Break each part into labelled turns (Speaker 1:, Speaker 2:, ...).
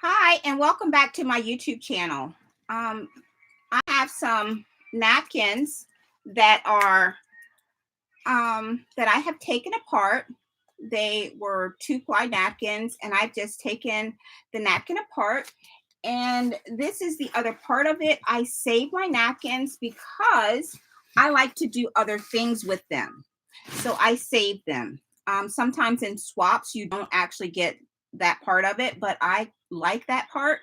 Speaker 1: Hi, and welcome back to my YouTube channel. Um, I have some napkins that are that I have taken apart. They were two-ply napkins, and I've just taken the napkin apart. And this is the other part of it. I save my napkins because I like to do other things with them. So I save them. Sometimes in swaps, you don't actually get that part of it, but I like that part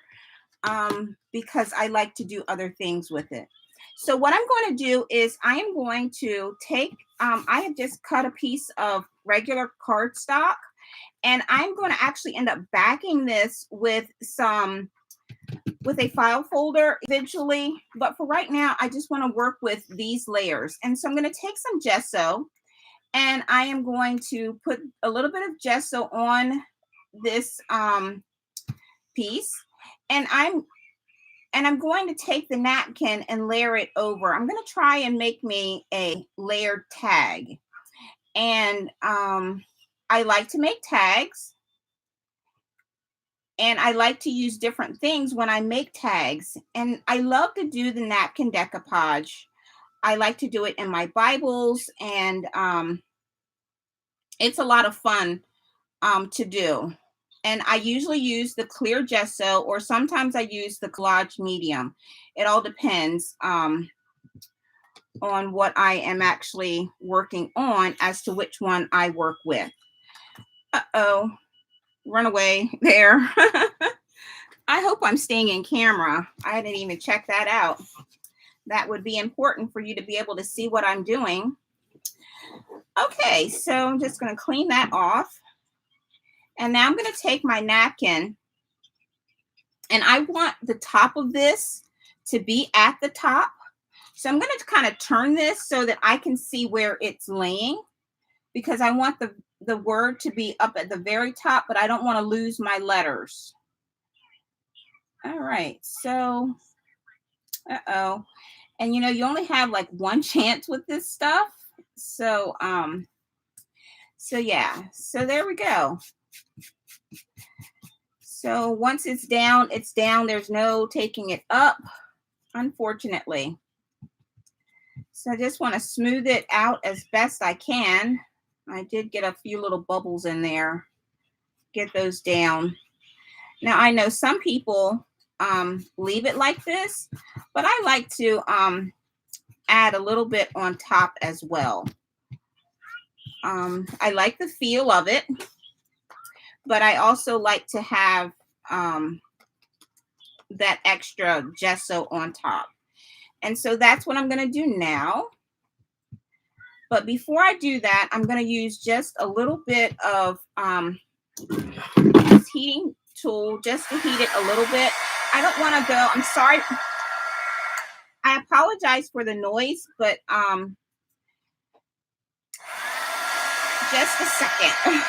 Speaker 1: because I like to do other things with it. So what I'm going to do is I am going to take, I have just cut a piece of regular cardstock, and I'm going to actually end up backing this with a file folder eventually. But for right now, I just want to work with these layers. And so I'm going to take some gesso, and I am going to put a little bit of gesso on this piece. And I'm going to take the napkin and layer it over. I'm going to try and make me a layered tag. And I like to make tags. And I like to use different things when I make tags. And I love to do the napkin decoupage. I like to do it in my Bibles. And it's a lot of fun to do. And I usually use the clear gesso, or sometimes I use the collage medium. It all depends on what I am actually working on as to which one I work with. Uh-oh, run away there. I hope I'm staying in camera. I didn't even check that out. That would be important for you to be able to see what I'm doing. Okay, so I'm just going to clean that off. And now I'm going to take my napkin, and I want the top of this to be at the top. So I'm going to kind of turn this so that I can see where it's laying, because I want the word to be up at the very top, but I don't want to lose my letters. All right, so, uh-oh. And you know, you only have like one chance with this stuff. So, yeah, so there we go. So once it's down, it's down. There's no taking it up, unfortunately. So I just want to smooth it out as best I can. I did get a few little bubbles in there. Get those down. Now I know some people leave it like this, but I like to add a little bit on top as well. I like the feel of it, but I also like to have that extra gesso on top. And so that's what I'm going to do now. But before I do that, I'm going to use just a little bit of this heating tool just to heat it a little bit. I don't want to go, I'm sorry. I apologize for the noise, but just a second.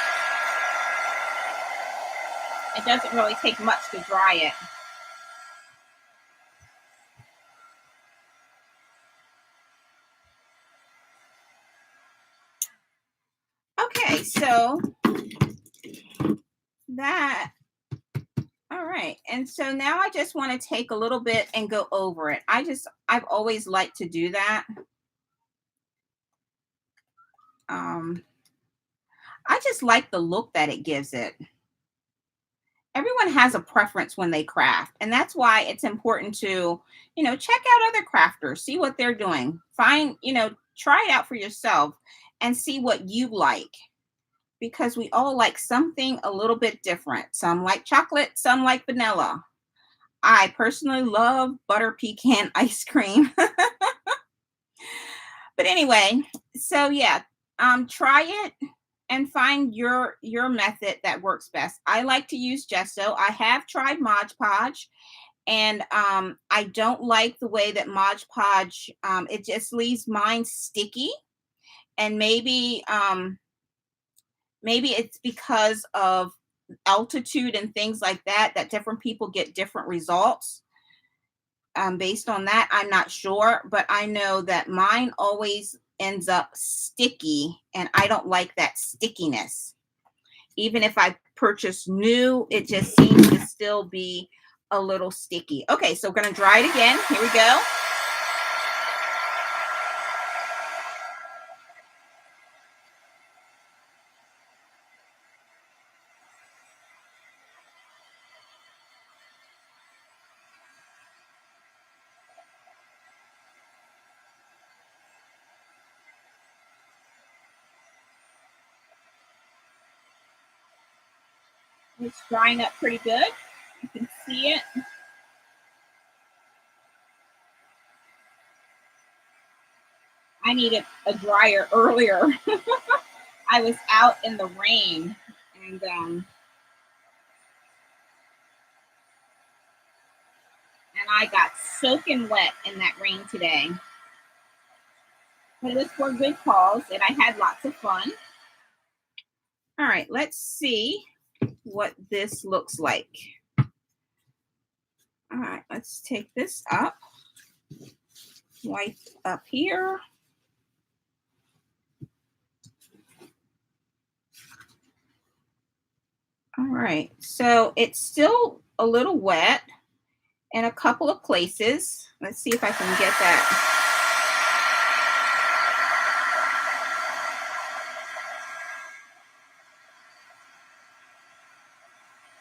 Speaker 1: It doesn't really take much to dry it. Okay, so that, all right. And so now I just want to take a little bit and go over it. I've always liked to do that. I just like the look that it gives it. Everyone has a preference when they craft, and that's why it's important to, check out other crafters, see what they're doing, find, try it out for yourself and see what you like, because we all like something a little bit different. Some like chocolate, some like vanilla. I personally love butter pecan ice cream. But anyway, so yeah, try it and find your method that works best. I like to use gesso. I have tried Mod Podge, and I don't like the way that Mod Podge, it just leaves mine sticky. And maybe it's because of altitude and things like that different people get different results. Based on that, I'm not sure, but I know that mine always ends up sticky, and I don't like that stickiness. even if I purchase new, it just seems to still be a little sticky. Okay, so we're going to dry it again. Here we go. It's drying up pretty good. You can see it. I needed a dryer earlier. I was out in the rain and I got soaking wet in that rain today. But it was for a good cause and I had lots of fun. All right, let's see what this looks like. All right, let's take this up. Wipe up here. All right, so it's still a little wet in a couple of places. Let's see if I can get that.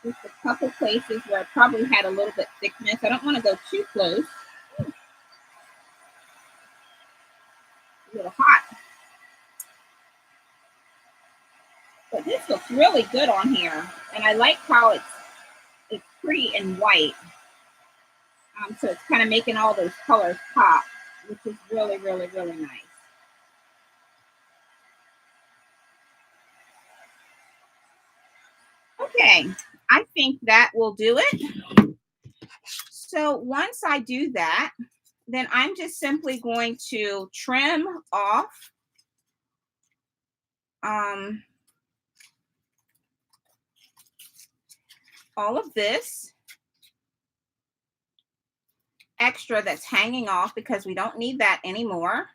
Speaker 1: Just a couple places where I probably had a little bit thickness. I don't want to go too close. A little hot. But this looks really good on here. And I like how it's pretty and white. So it's kind of making all those colors pop, which is really, really, really nice. Okay, I think that will do it. So once I do that, then I'm just simply going to trim off all of this extra that's hanging off because we don't need that anymore.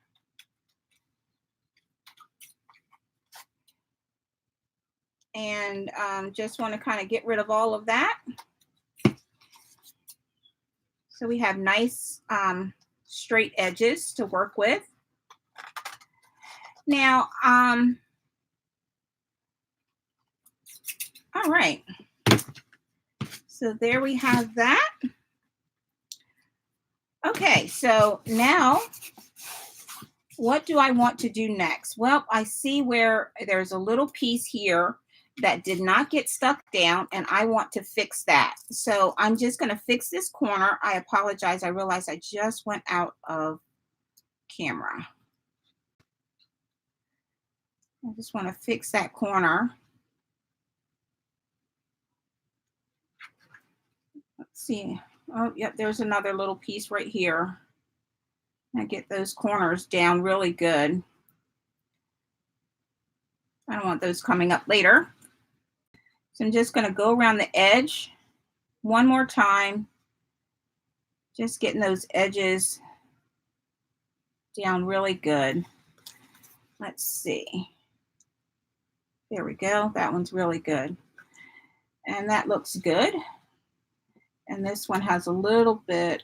Speaker 1: And just want to kind of get rid of all of that. So we have nice straight edges to work with. Now, all right. So there we have that. Okay, so now what do I want to do next? Well, I see where there's a little piece here that did not get stuck down, and I want to fix that. So I'm just going to fix this corner. I apologize. I realized I just went out of camera. I just want to fix that corner. Let's see. Oh, yep, there's another little piece right here. I get those corners down really good. I don't want those coming up later. So I'm just going to go around the edge one more time. Just getting those edges down really good. Let's see. There we go. That one's really good. And that looks good. And this one has a little bit,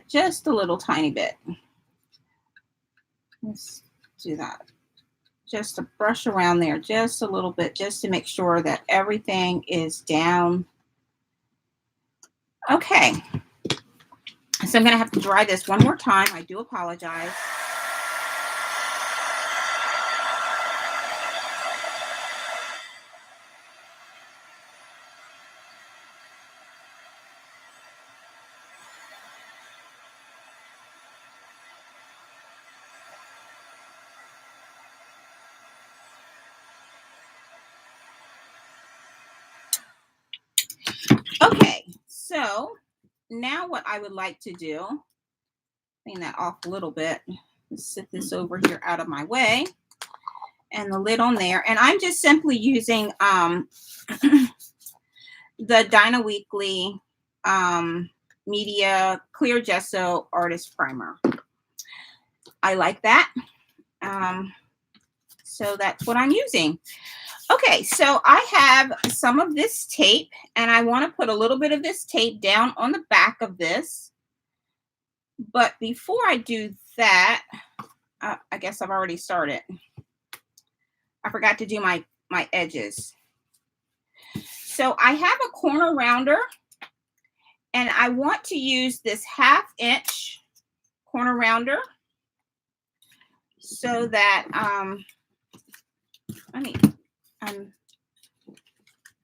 Speaker 1: just a little tiny bit. Let's do that. Just to brush around there just a little bit, just to make sure that everything is down. Okay. So I'm going to have to dry this one more time. I do apologize. Okay, so now what I would like to do, clean that off a little bit, sit this over here out of my way, and the lid on there. And I'm just simply using the Dyna Weekly Media Clear Gesso Artist Primer. I like that. So that's what I'm using. Okay, so I have some of this tape, and I want to put a little bit of this tape down on the back of this. But before I do that, I guess I've already started. I forgot to do my edges. So I have a corner rounder, and I want to use this 1/2 inch corner rounder so that let me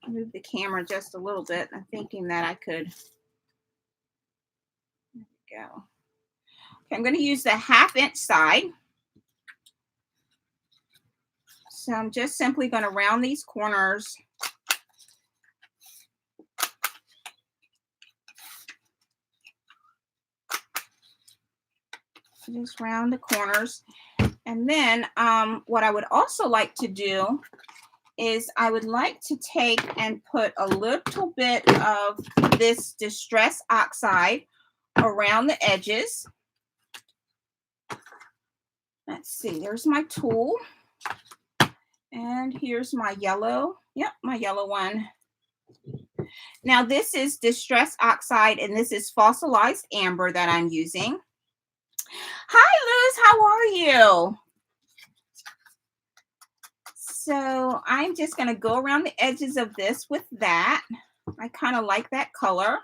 Speaker 1: move the camera just a little bit. I'm thinking that I could go. Okay, I'm going to use the 1/2 inch side. So I'm just simply going to round these corners. Just round the corners. And then what I would also like to do is I would like to take and put a little bit of this Distress Oxide around the edges. Let's see, there's my tool. And here's my yellow. Yep, my yellow one. Now this is Distress Oxide, and this is fossilized amber that I'm using. Hi, Luz, how are you? So I'm just going to go around the edges of this with that. I kind of like that color.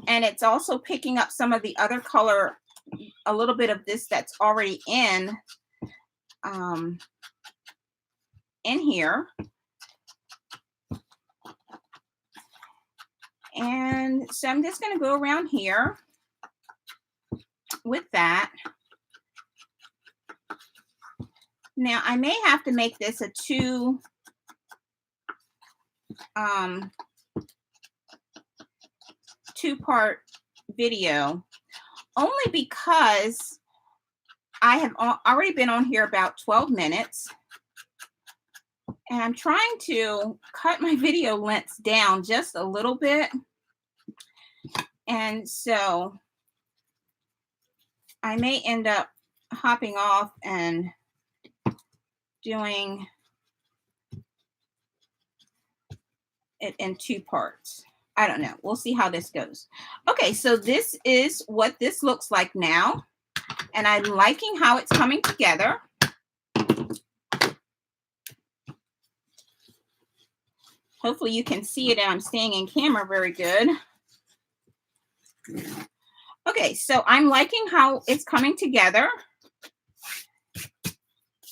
Speaker 1: And it's also picking up some of the other color, a little bit of this that's already in here. And so I'm just going to go around here with that. Now I may have to make this a two-part video, only because I have already been on here about 12 minutes. And I'm trying to cut my video lengths down just a little bit. And so I may end up hopping off and doing it in 2 parts. I don't know. We'll see how this goes. Okay, so this is what this looks like now. And I'm liking how it's coming together. Hopefully you can see it and I'm staying in camera very good. Okay, so I'm liking how it's coming together.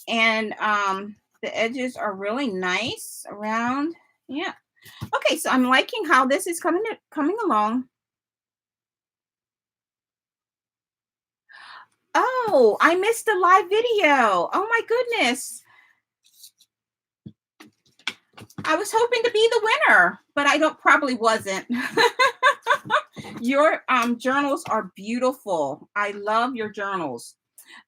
Speaker 1: And the edges are really nice around. Yeah. Okay, so I'm liking how this is coming along. Oh, I missed the live video. Oh my goodness. I was hoping to be the winner, but I probably wasn't. Your journals are beautiful. I love your journals.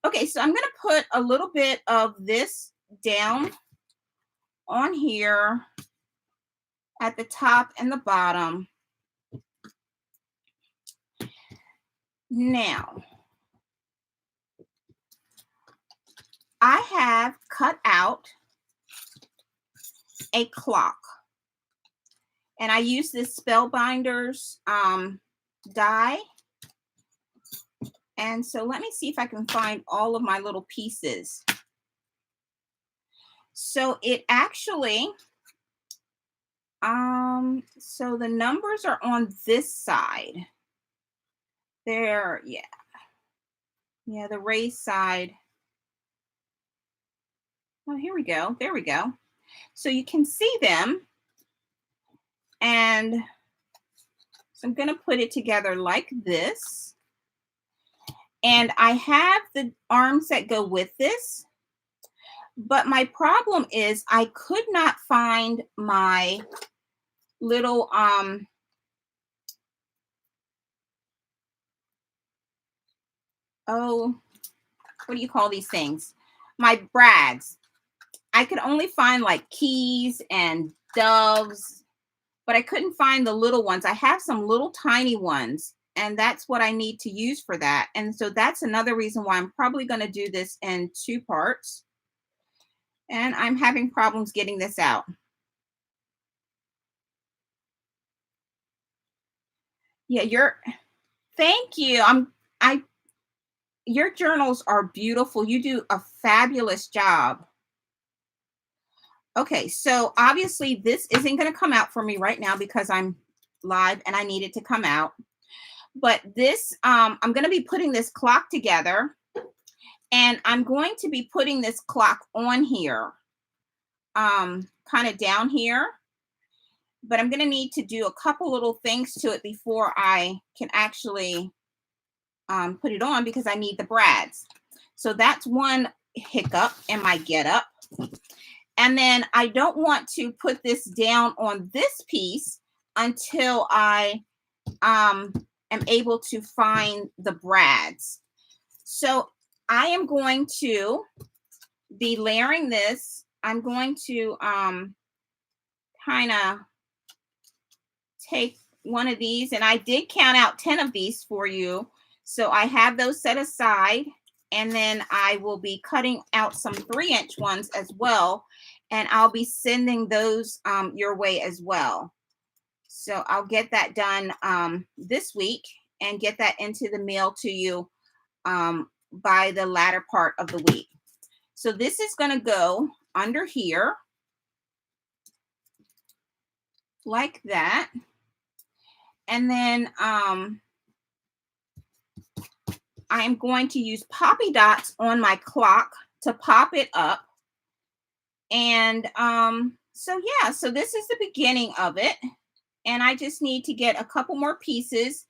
Speaker 1: Okay, so I'm going to put a little bit of this down on here at the top and the bottom. Now, I have cut out a clock, and I use this Spellbinders die. And so let me see if I can find all of my little pieces. So it actually, so the numbers are on this side. There, yeah. Yeah, the raised side. Oh, here we go. There we go. So you can see them. And so I'm going to put it together like this. And I have the arms that go with this. But my problem is I could not find my little, oh, what do you call these things? My brads. I could only find like keys and doves, but I couldn't find the little ones. I have some little tiny ones, and that's what I need to use for that. And so that's another reason why I'm probably going to do this in 2 parts. And I'm having problems getting this out. Yeah, thank you. I Your journals are beautiful. You do a fabulous job. Okay, so obviously this isn't going to come out for me right now because I'm live and I need it to come out. But this, I'm going to be putting this clock together, and I'm going to be putting this clock on here, kind of down here. But I'm going to need to do a couple little things to it before I can actually put it on, because I need the brads. So that's one hiccup in my get up. And then I don't want to put this down on this piece until I am able to find the brads. So I am going to be layering this. I'm going to kind of take one of these, and I did count out 10 of these for you. So I have those set aside, and then I will be cutting out some 3-inch ones as well, and I'll be sending those your way as well. So I'll get that done this week and get that into the mail to you by the latter part of the week. So this is going to go under here like that. And then I'm going to use poppy dots on my clock to pop it up. And so yeah, so this is the beginning of it. And I just need to get a couple more pieces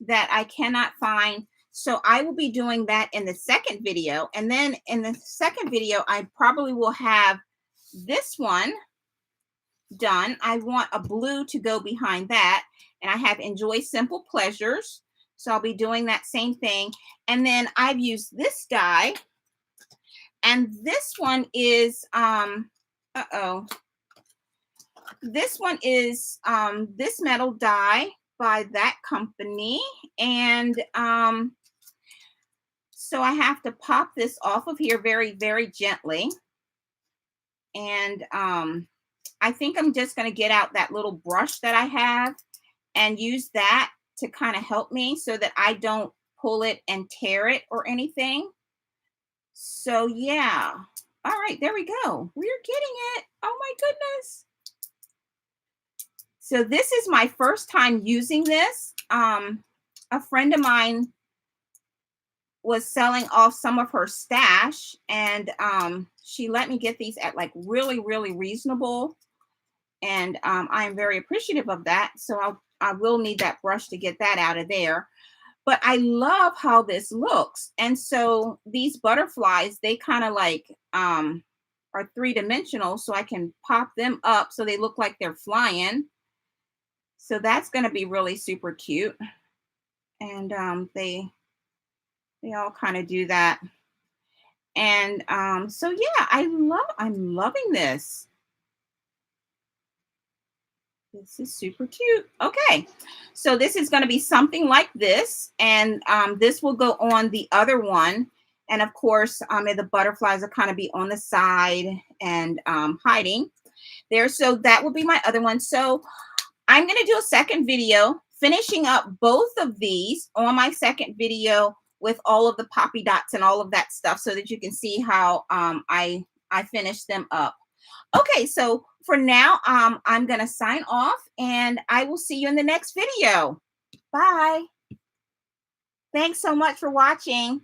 Speaker 1: that I cannot find. So I will be doing that in the second video. And then in the second video, I probably will have this one done. I want a blue to go behind that. And I have Enjoy Simple Pleasures. So I'll be doing that same thing. And then I've used this die. And this one is, this one is this metal die by that company. And so I have to pop this off of here very, very gently. And I think I'm just going to get out that little brush that I have and use that to kind of help me so that I don't pull it and tear it or anything. So yeah. All right, there we go. We're getting it. Oh my goodness. So this is my first time using this. A friend of mine was selling off some of her stash, and she let me get these at like really, really reasonable. And I am very appreciative of that. So I will need that brush to get that out of there. But I love how this looks. And so these butterflies, they kind of like are 3-dimensional, so I can pop them up so they look like they're flying. So that's going to be really super cute. And they all kind of do that. And so yeah, I'm loving this. This is super cute. Okay, so this is going to be something like this, and this will go on the other one. And of course, the butterflies will kind of be on the side and hiding there. So that will be my other one. So I'm going to do a second video finishing up both of these on my second video with all of the poppy dots and all of that stuff, so that you can see how I finished them up. Okay, so for now, I'm going to sign off, and I will see you in the next video. Bye. Thanks so much for watching.